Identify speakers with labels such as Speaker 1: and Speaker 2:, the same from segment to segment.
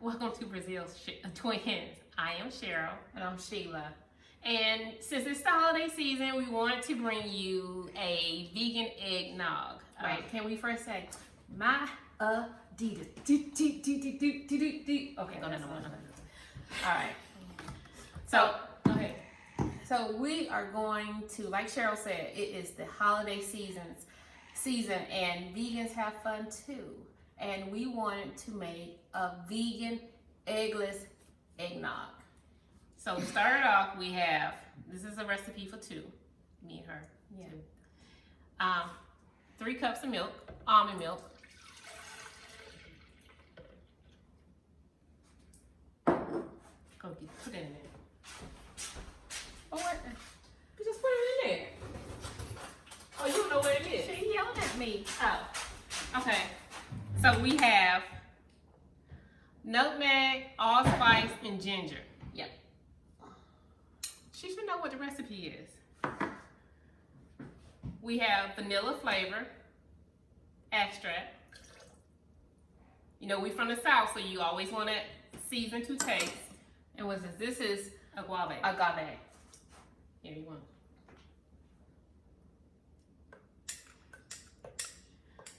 Speaker 1: Welcome to Brazil's Twins. I am Cheryl.
Speaker 2: And I'm Sheila.
Speaker 1: And since it's the holiday season, we wanted to bring you a vegan eggnog.
Speaker 2: Right. Can we first say, my Adidas? Okay,
Speaker 1: go down.
Speaker 2: All right.
Speaker 1: So, okay.
Speaker 2: So we are going to, like Cheryl said, it is the holiday season, and vegans have fun too. And we wanted to make a vegan eggless eggnog.
Speaker 1: So to start off, we have, this is a recipe for two, me and her.
Speaker 2: Yeah.
Speaker 1: 3 cups of milk, almond milk. Go put it in there.
Speaker 2: Oh, what? You just put it in there.
Speaker 1: Oh, you don't know what it is?
Speaker 2: She yelling at me.
Speaker 1: Oh, okay. So we have nutmeg, allspice, and ginger.
Speaker 2: Yep.
Speaker 1: She should know what the recipe is. We have vanilla flavor, extract. You know, we from the South, so you always want to season to taste.
Speaker 2: And what's this? This is
Speaker 1: Agave.
Speaker 2: agave.
Speaker 1: Here you want.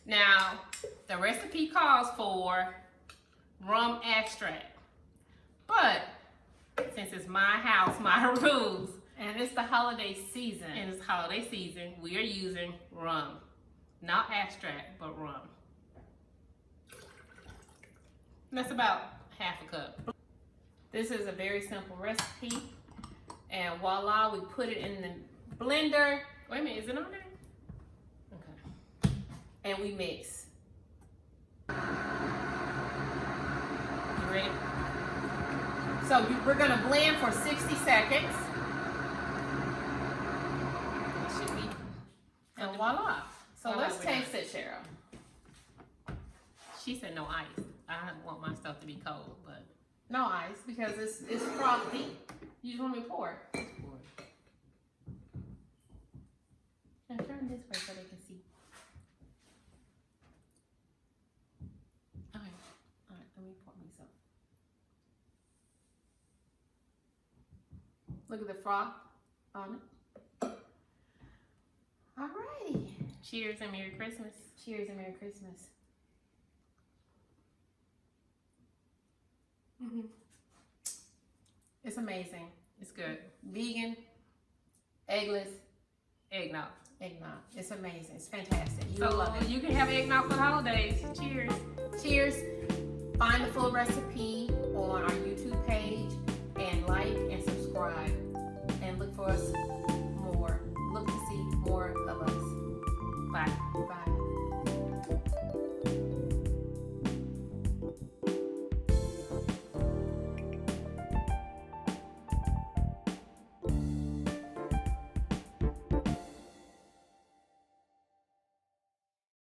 Speaker 1: Now, the recipe calls for rum extract, but since it's my house, my rules,
Speaker 2: And it's the holiday season.
Speaker 1: and it's holiday season, we are using rum. Not extract, but rum. And that's about half a cup.
Speaker 2: This is a very simple recipe. And voila, we put it in the blender
Speaker 1: Wait a minute, is it on there? Okay.
Speaker 2: and we mix.
Speaker 1: You ready?
Speaker 2: So we're gonna blend for 60 seconds.
Speaker 1: It should be.
Speaker 2: And voila. So
Speaker 1: Voila,
Speaker 2: let's
Speaker 1: we're
Speaker 2: taste
Speaker 1: done.
Speaker 2: it, Cheryl.
Speaker 1: She said no ice. I want my stuff to be cold, but.
Speaker 2: No ice because it's frothy. You just want me to pour it. Now turn this way so they can see.
Speaker 1: Okay.
Speaker 2: All right, let me pour me some. Look at the froth on it. All righty.
Speaker 1: Cheers and Merry Christmas.
Speaker 2: Cheers and Merry Christmas. It's amazing.
Speaker 1: It's good.
Speaker 2: Vegan, eggless
Speaker 1: Eggnog.
Speaker 2: eggnog. It's amazing. It's fantastic. You will
Speaker 1: So
Speaker 2: love it.
Speaker 1: you can have eggnog for the holidays. Cheers.
Speaker 2: Cheers. Find the full recipe on our YouTube